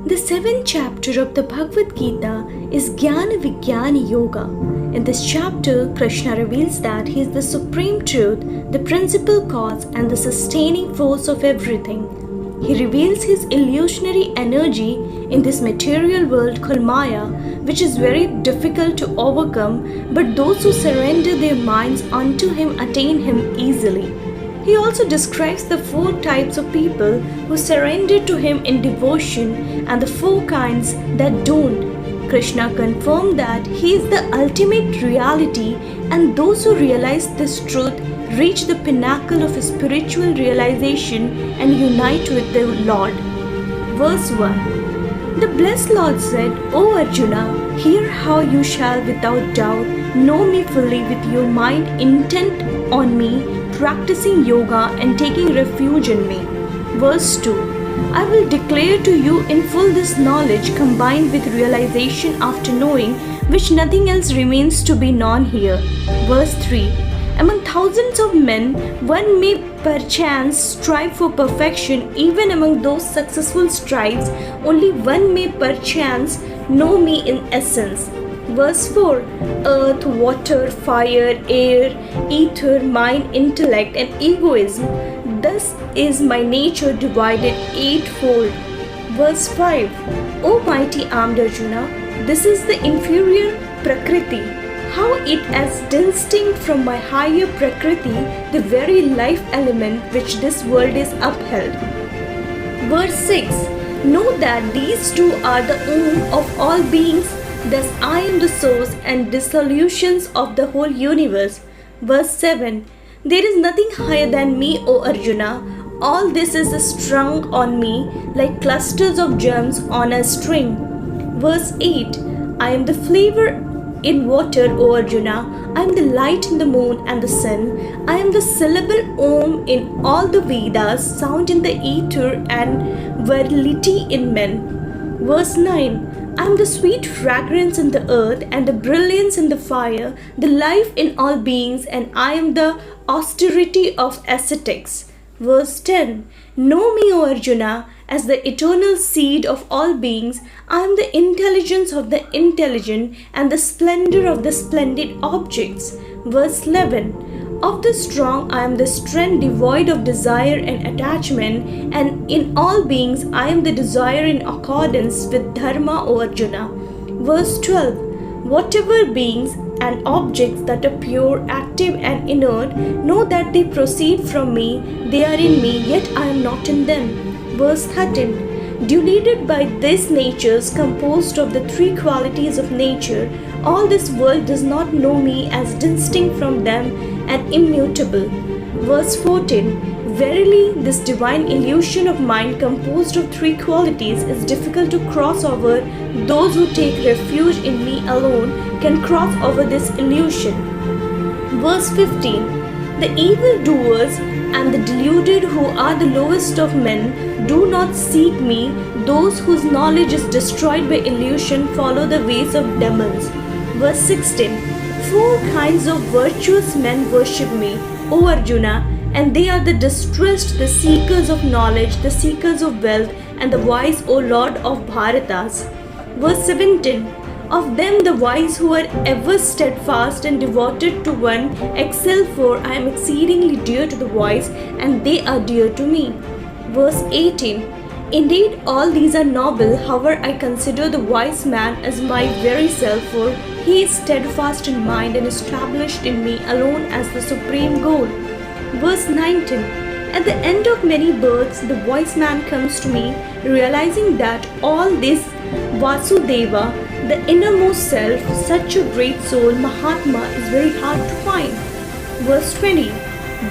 The seventh chapter of the Bhagavad Gita is Jnana Vijnana Yoga. In this chapter, Krishna reveals that he is the supreme truth, the principal cause and the sustaining force of everything. He reveals his illusionary energy in this material world called Maya, which is very difficult to overcome, but those who surrender their minds unto him attain him easily. He also describes the four types of people who surrender to him in devotion and the four kinds that don't. Krishna confirmed that he is the ultimate reality, and those who realize this truth reach the pinnacle of spiritual realization and unite with the Lord. Verse 1. The blessed Lord said, O Arjuna, hear how you shall without doubt know me fully with your mind intent on me, practicing yoga and taking refuge in me. Verse 2. I will declare to you in full this knowledge combined with realization after knowing, which nothing else remains to be known here. Verse 3. Among thousands of men, one may perchance strive for perfection. Even among those successful strives, only one may perchance know me in essence. Verse 4. Earth, water, fire, air, ether, mind, intellect and egoism. Thus is my nature divided eightfold. Verse 5. O mighty armed Arjuna, this is the inferior Prakriti. How it as distinct from my higher Prakriti, the very life element which this world is upheld. Verse 6. Know that these two are the Om of all beings. Thus I am the source and dissolutions of the whole universe. Verse 7. There is nothing higher than me, O Arjuna. All this is strung on me like clusters of gems on a string. Verse 8. I am the flavor in water, O Arjuna. I am the light in the moon and the sun. I am the syllable Om in all the Vedas, sound in the ether and virility in men. Verse 9. I am the sweet fragrance in the earth and the brilliance in the fire, the life in all beings, and I am the austerity of ascetics. Verse 10. Know me, O Arjuna, as the eternal seed of all beings. I am the intelligence of the intelligent and the splendor of the splendid objects. Verse 11. Of the strong I am the strength devoid of desire and attachment, and in all beings I am the desire in accordance with Dharma, O Arjuna. Verse 12. Whatever beings and objects that are pure, active and inert, know that they proceed from me, they are in me, yet I am not in them. Verse 13. Deluded by these natures composed of the three qualities of nature, all this world does not know me as distinct from them and immutable. Verse 14. Verily, this divine illusion of mind composed of three qualities is difficult to cross over. Those who take refuge in me alone can cross over this illusion. Verse 15. The evildoers and the deluded, who are the lowest of men, do not seek me. Those whose knowledge is destroyed by illusion follow the ways of demons. Verse 16. Four kinds of virtuous men worship me, O Arjuna, and they are the distressed, the seekers of knowledge, the seekers of wealth, and the wise, O Lord of Bharatas. Verse 17. Of them the wise who are ever steadfast and devoted to one excel, for I am exceedingly dear to the wise, and they are dear to me. Verse 18. Indeed, all these are noble, however I consider the wise man as my very self, for he is steadfast in mind and established in me alone as the supreme goal. Verse 19. At the end of many births, the wise man comes to me, realizing that all this Vasudeva, the innermost self, such a great soul, Mahatma, is very hard to find. Verse 20.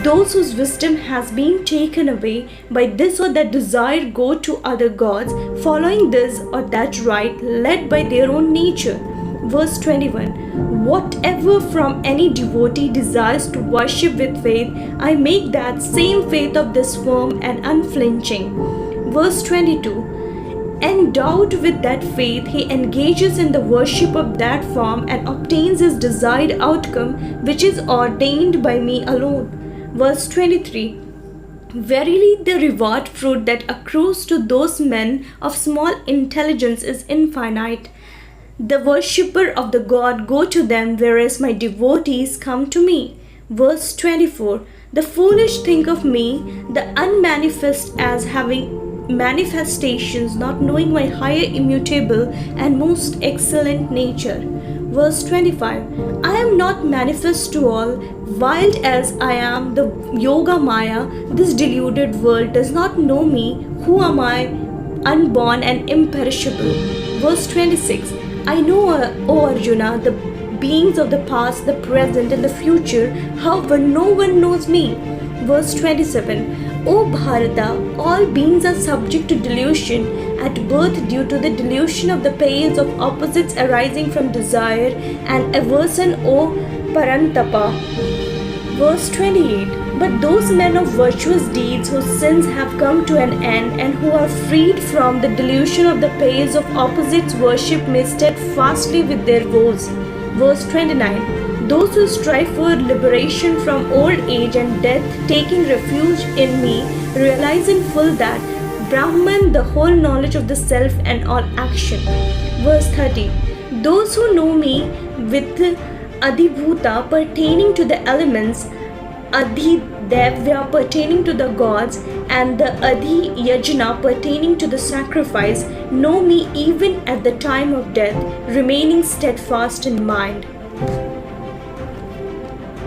Those whose wisdom has been taken away by this or that desire go to other gods, following this or that right, led by their own nature. Verse 21. Whatever from any devotee desires to worship with faith, I make that same faith of this firm and unflinching. Verse 22. Endowed with that faith, he engages in the worship of that form and obtains his desired outcome, which is ordained by me alone. Verse 23. Verily, the reward fruit that accrues to those men of small intelligence is infinite. The worshipper of the God go to them, whereas my devotees come to me. Verse 24. The foolish think of me, the unmanifest, as having manifestations, not knowing my higher, immutable, and most excellent nature. Verse 25. I am not manifest to all, wild as I am the Yoga Maya. This deluded world does not know me. Who am I, unborn and imperishable? Verse 26. I know, O Arjuna, the beings of the past, the present, and the future. However, no one knows me. Verse 27. O Bharata, all beings are subject to delusion at birth due to the delusion of the pales of opposites arising from desire and aversion, O Parantapa. Verse 28. But those men of virtuous deeds whose sins have come to an end and who are freed from the delusion of the pales of opposites worship me steadfastly with their vows. Verse 29. Those who strive for liberation from old age and death, taking refuge in me, realize in full that Brahman, the whole knowledge of the self and all action. Verse 30. Those who know me with Adhibhuta pertaining to the elements, Adhidevya pertaining to the gods, and the Adhiyajna pertaining to the sacrifice, know me even at the time of death, remaining steadfast in mind.